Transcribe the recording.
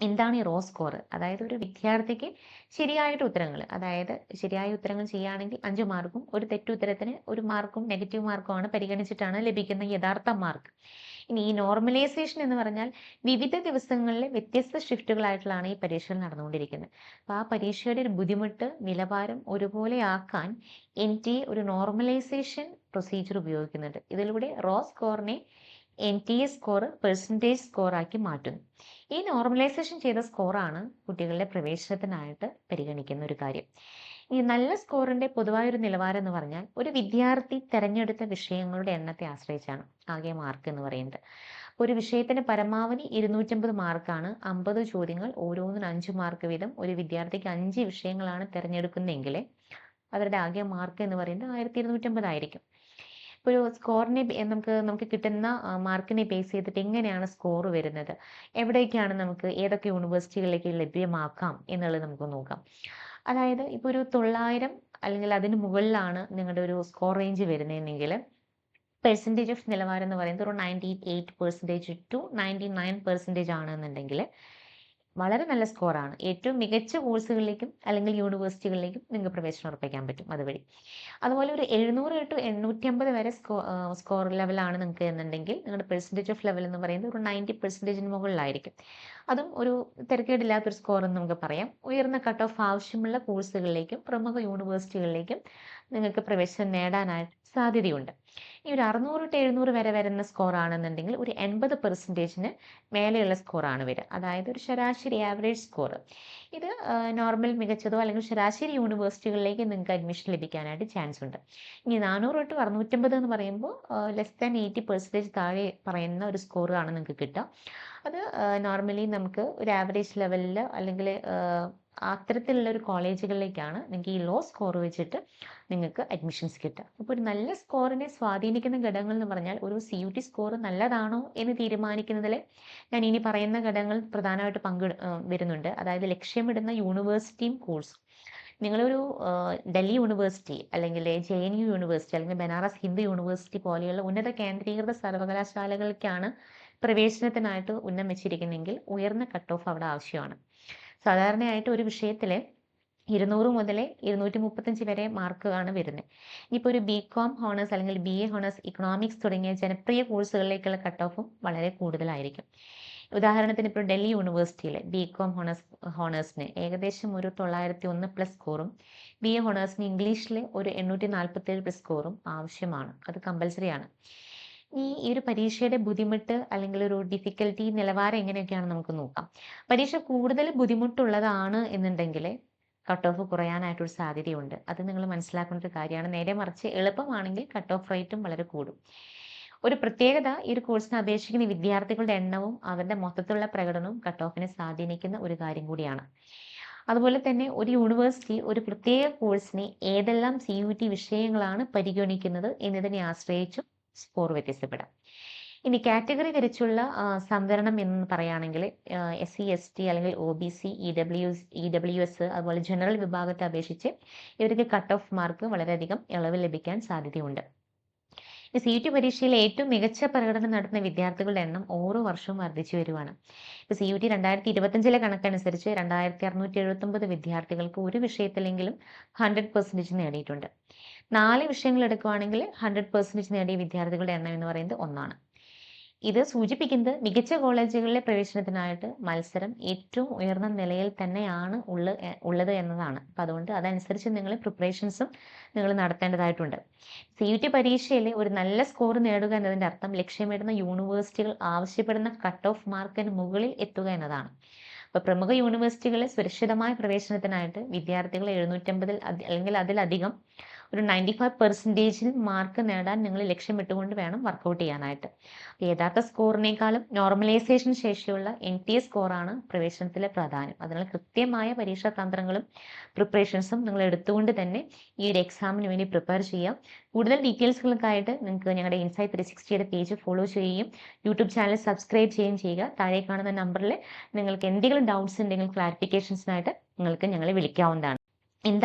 എന്താണ് ഈ raw score? അതായത് ഒരു വിദ്യാർത്ഥിക്ക് ശരിയായിട്ട് ഉത്തരങ്ങൾ, അതായത് ശരിയായ ഉത്തരങ്ങൾ ചെയ്യുകയാണെങ്കിൽ 5 മാർക്കും, ഒരു തെറ്റുത്തരത്തിന് 1 മാർക്കും നെഗറ്റീവ് മാർക്കും ആണ് പരിഗണിച്ചിട്ടാണ് ലഭിക്കുന്ന യഥാർത്ഥ മാർക്ക്. ഇനി ഈ നോർമലൈസേഷൻ എന്ന് പറഞ്ഞാൽ വിവിധ ദിവസങ്ങളിലെ വ്യത്യസ്ത ഷിഫ്റ്റുകളായിട്ടുള്ളതാണ് ഈ പരീക്ഷകൾ നടന്നുകൊണ്ടിരിക്കുന്നത്. അപ്പോൾ ആ പരീക്ഷയുടെ ഒരു ബുദ്ധിമുട്ട്, നിലവാരം ഒരുപോലെ ആക്കാൻ NTA ഒരു നോർമലൈസേഷൻ പ്രൊസീജിയർ ഉപയോഗിക്കുന്നുണ്ട്. ഇതിലൂടെ റോ സ്കോറിനെ NTA സ്കോർ പെർസെൻറ്റേജ് സ്കോർ ആക്കി മാറ്റുന്നു. ഈ നോർമലൈസേഷൻ ചെയ്ത സ്കോറാണ് കുട്ടികളുടെ പ്രവേശനത്തിനായിട്ട് പരിഗണിക്കുന്ന ഒരു കാര്യം. ഈ നല്ല സ്കോറിന്റെ പൊതുവായൊരു നിലവാരം എന്ന് പറഞ്ഞാൽ ഒരു വിദ്യാർത്ഥി തെരഞ്ഞെടുത്ത വിഷയങ്ങളുടെ എണ്ണത്തെ ആശ്രയിച്ചാണ് ആകെ മാർക്ക് എന്ന് പറയുന്നത്. ഒരു വിഷയത്തിന് പരമാവധി 250 മാർക്കാണ്. 50 ചോദ്യങ്ങൾ, ഓരോന്നിനും 5 മാർക്ക് വീതം. ഒരു വിദ്യാർത്ഥിക്ക് 5 വിഷയങ്ങളാണ് തിരഞ്ഞെടുക്കുന്നതെങ്കിൽ അവരുടെ ആകെ മാർക്ക് എന്ന് പറയുന്നത് 1250 ആയിരിക്കും. ഇപ്പോൾ ഒരു സ്കോറിനെ നമുക്ക് കിട്ടുന്ന മാർക്കിനെ ബേസ് ചെയ്തിട്ട് എങ്ങനെയാണ് സ്കോർ വരുന്നത്, എവിടേക്കാണ് നമുക്ക് ഏതൊക്കെ യൂണിവേഴ്സിറ്റികളിലേക്ക് ലഭ്യമാക്കാം എന്നുള്ളത് നമുക്ക് നോക്കാം. അതായത് ഇപ്പോൾ ഒരു 900 അല്ലെങ്കിൽ അതിന് മുകളിലാണ് നിങ്ങളുടെ ഒരു സ്കോർ റേഞ്ച് വരുന്നതെങ്കിൽ പെർസെൻറ്റേജ് ഓഫ് നിലവാരം എന്ന് പറയുന്നത് ഒരു 98% to 99% ആണെന്നുണ്ടെങ്കിൽ വളരെ നല്ല സ്കോറാണ്. ഏറ്റവും മികച്ച കോഴ്സുകളിലേക്കും അല്ലെങ്കിൽ യൂണിവേഴ്സിറ്റികളിലേക്കും നിങ്ങൾക്ക് പ്രവേശനം ഉറപ്പിക്കാൻ പറ്റും അതുവഴി. അതുപോലെ ഒരു 700 to 850 വരെ സ്കോർ ലെവലാണ് നിങ്ങൾക്ക് എന്നുണ്ടെങ്കിൽ നിങ്ങളുടെ പെർസെൻറ്റേജ് ഓഫ് ലെവൽ എന്ന് പറയുന്നത് ഒരു 90% മുകളിലായിരിക്കും. അതും ഒരു തിരക്കേടില്ലാത്തൊരു സ്കോർ എന്ന് നമുക്ക് പറയാം. ഉയർന്ന കട്ട് ഓഫ് ആവശ്യമുള്ള കോഴ്സുകളിലേക്കും പ്രമുഖ യൂണിവേഴ്സിറ്റികളിലേക്കും നിങ്ങൾക്ക് പ്രവേശനം നേടാനായിട്ട് സാധ്യതയുണ്ട്. ഈ ഒരു 600 to 700 വരെ വരുന്ന സ്കോർ ആണെന്നുണ്ടെങ്കിൽ ഒരു 80%-ന് മേലെയുള്ള സ്കോറാണ് വരിക. അതായത് ഒരു ശരാശരി ആവറേജ് സ്കോർ. ഇത് നോർമൽ മികച്ചതോ അല്ലെങ്കിൽ ശരാശരി യൂണിവേഴ്സിറ്റികളിലേക്ക് നിങ്ങൾക്ക് അഡ്മിഷൻ ലഭിക്കാനായിട്ട് ചാൻസ് ഉണ്ട്. ഇനി 400 to 650 എന്ന് പറയുമ്പോൾ ലെസ് ദാൻ 80% താഴെ പറയുന്ന ഒരു സ്കോറാണ് നിങ്ങൾക്ക് കിട്ടുക. അത് നോർമലി നമുക്ക് ഒരു ആവറേജ് ലെവലിൽ അല്ലെങ്കിൽ അത്തരത്തിലുള്ള ഒരു കോളേജുകളിലേക്കാണ് നിങ്ങൾക്ക് ഈ ലോ സ്കോർ വെച്ചിട്ട് നിങ്ങൾക്ക് അഡ്മിഷൻസ് കിട്ടുക. അപ്പോൾ ഒരു നല്ല സ്കോറിനെ സ്വാധീനിക്കുന്ന ഘടകങ്ങൾ എന്ന് പറഞ്ഞാൽ ഒരു CUT സ്കോർ നല്ലതാണോ എന്ന് തീരുമാനിക്കുന്നതിൽ ഞാൻ ഇനി പറയുന്ന ഘടകങ്ങൾ പ്രധാനമായിട്ട് വരുന്നുണ്ട്. അതായത് ലക്ഷ്യമിടുന്ന യൂണിവേഴ്സിറ്റിയും കോഴ്സും. നിങ്ങളൊരു ഡൽഹി യൂണിവേഴ്സിറ്റി അല്ലെങ്കിൽ JNU യൂണിവേഴ്സിറ്റി അല്ലെങ്കിൽ ബനാറസ് ഹിന്ദു യൂണിവേഴ്സിറ്റി പോലെയുള്ള ഉന്നത കേന്ദ്രീകൃത സർവകലാശാലകൾക്കാണ് പ്രവേശനത്തിനായിട്ട് ഉന്നം വെച്ചിരിക്കുന്നതെങ്കിൽ ഉയർന്ന കട്ട് ഓഫ് അവിടെ ആവശ്യമാണ്. സാധാരണയായിട്ട് ഒരു വിഷയത്തിൽ 200 മുതൽ 235 വരെ മാർക്കാണ് വരുന്നത്. ഇനിയിപ്പോൾ ഒരു BCom ഹോണേഴ്സ് അല്ലെങ്കിൽ BA ഹോണേഴ്സ്, ഇക്കണോമിക്സ് തുടങ്ങിയ ജനപ്രിയ കോഴ്സുകളിലേക്കുള്ള കട്ട് ഓഫും വളരെ കൂടുതലായിരിക്കും. ഉദാഹരണത്തിന് ഇപ്പോൾ ഡൽഹി യൂണിവേഴ്സിറ്റിയിൽ BCom ഹോണേഴ്സിന് ഏകദേശം ഒരു 901+ സ്കോറും BA ഹോണേഴ്സിന് ഇംഗ്ലീഷിൽ ഒരു 847+ സ്കോറും ആവശ്യമാണ്. അത് കമ്പൽസറിയാണ്. ഈ ഒരു പരീക്ഷയുടെ ബുദ്ധിമുട്ട് അല്ലെങ്കിൽ ഒരു ഡിഫിക്കൽറ്റി നിലവാരം എങ്ങനെയൊക്കെയാണ് നമുക്ക് നോക്കാം. പരീക്ഷ കൂടുതൽ ബുദ്ധിമുട്ടുള്ളതാണ് എന്നുണ്ടെങ്കിൽ കട്ട് ഓഫ് കുറയാനായിട്ടൊരു സാധ്യതയുണ്ട്. അത് നിങ്ങൾ മനസ്സിലാക്കേണ്ട ഒരു കാര്യമാണ്. നേരെ മറിച്ച് എളുപ്പമാണെങ്കിൽ കട്ട് ഓഫ് റേറ്റും വളരെ കൂടും. ഒരു പ്രത്യേകത, ഈ ഒരു കോഴ്സിന് അപേക്ഷിക്കുന്ന വിദ്യാർത്ഥികളുടെ എണ്ണവും അവരുടെ മൊത്തത്തിലുള്ള പ്രകടനവും കട്ട് ഓഫിനെ സ്വാധീനിക്കുന്ന ഒരു കാര്യം കൂടിയാണ്. അതുപോലെ തന്നെ ഒരു യൂണിവേഴ്സിറ്റി ഒരു പ്രത്യേക കോഴ്സിനെ ഏതെല്ലാം CUT വിഷയങ്ങളാണ് പരിഗണിക്കുന്നത് എന്നതിനെ ആശ്രയിച്ചും സ്കോർ വ്യത്യസ്തപ്പെടാം. ഇനി കാറ്റഗറി തിരിച്ചുള്ള സംവരണം എന്ന് പറയുകയാണെങ്കിൽ SC ST അല്ലെങ്കിൽ OBC EWS അതുപോലെ ജനറൽ വിഭാഗത്തെ അപേക്ഷിച്ച് ഇവർക്ക് കട്ട് ഓഫ് മാർക്ക് വളരെയധികം ഇളവ് ലഭിക്കാൻ സാധ്യതയുണ്ട്. ഈ CUT പരീക്ഷയിൽ ഏറ്റവും മികച്ച പ്രകടനം നടത്തുന്ന വിദ്യാർത്ഥികളുടെ എണ്ണം ഓരോ വർഷവും വർദ്ധിച്ചു വരുവാണ്. ഇപ്പോൾ CUT 2025 കണക്കനുസരിച്ച് 2679 വിദ്യാർത്ഥികൾക്ക് ഒരു വിഷയത്തിലെങ്കിലും 100% നേടിയിട്ടുണ്ട്. 4 വിഷയങ്ങൾ എടുക്കുകയാണെങ്കിൽ 100% നേടിയ വിദ്യാർത്ഥികളുടെ എണ്ണം എന്ന് പറയുന്നത് 1 ആണ്. ഇത് സൂചിപ്പിക്കുന്നത് മികച്ച കോളേജുകളിലെ പ്രവേശനത്തിനായിട്ട് മത്സരം ഏറ്റവും ഉയർന്ന നിലയിൽ തന്നെയാണ് ഉള്ളത് എന്നതാണ്. അപ്പം അതുകൊണ്ട് അതനുസരിച്ച് നിങ്ങൾ പ്രിപ്പറേഷൻസും നിങ്ങൾ നടത്തേണ്ടതായിട്ടുണ്ട്. CUT പരീക്ഷയിൽ ഒരു നല്ല സ്കോർ നേടുക എന്നതിൻ്റെ അർത്ഥം ലക്ഷ്യമിടുന്ന യൂണിവേഴ്സിറ്റികൾ ആവശ്യപ്പെടുന്ന കട്ട് ഓഫ് മാർക്കിന് മുകളിൽ എത്തുക എന്നതാണ്. അപ്പോൾ പ്രമുഖ യൂണിവേഴ്സിറ്റികളിൽ സുരക്ഷിതമായ പ്രവേശനത്തിനായിട്ട് വിദ്യാർത്ഥികൾ 750 അല്ലെങ്കിൽ അതിലധികം ഒരു 95% മാർക്ക് നേടാൻ നിങ്ങൾ ലക്ഷ്യമിട്ടുകൊണ്ട് വേണം വർക്കൗട്ട് ചെയ്യാനായിട്ട്. യഥാർത്ഥ സ്കോറിനേക്കാളും നോർമലൈസേഷൻ ശേഷിയുള്ള NTA സ്കോറാണ് പ്രവേശനത്തിലെ പ്രാധാന്യം. അതിനാൽ കൃത്യമായ പരീക്ഷാ തന്ത്രങ്ങളും പ്രിപ്പറേഷൻസും നിങ്ങൾ എടുത്തുകൊണ്ട് തന്നെ ഈ ഒരു എക്സാമിന് വേണ്ടി പ്രിപ്പയർ ചെയ്യാം. കൂടുതൽ ഡീറ്റെയിൽസുകൾക്കായിട്ട് നിങ്ങൾക്ക് ഞങ്ങളുടെ ഇൻസൈറ്റ് 360യുടെ പേജ് ഫോളോ ചെയ്യുകയും യൂട്യൂബ് ചാനൽ സബ്സ്ക്രൈബ് ചെയ്യുകയും ചെയ്യുക. താഴെ കാണുന്ന നമ്പറിൽ നിങ്ങൾക്ക് എന്തെങ്കിലും ഡൗട്ട്സ് ഉണ്ടെങ്കിൽ ക്ലാരിഫിക്കേഷൻസിനായിട്ട് നിങ്ങൾക്ക് ഞങ്ങളെ വിളിക്കാവുന്നതാണ്. എന്താണ്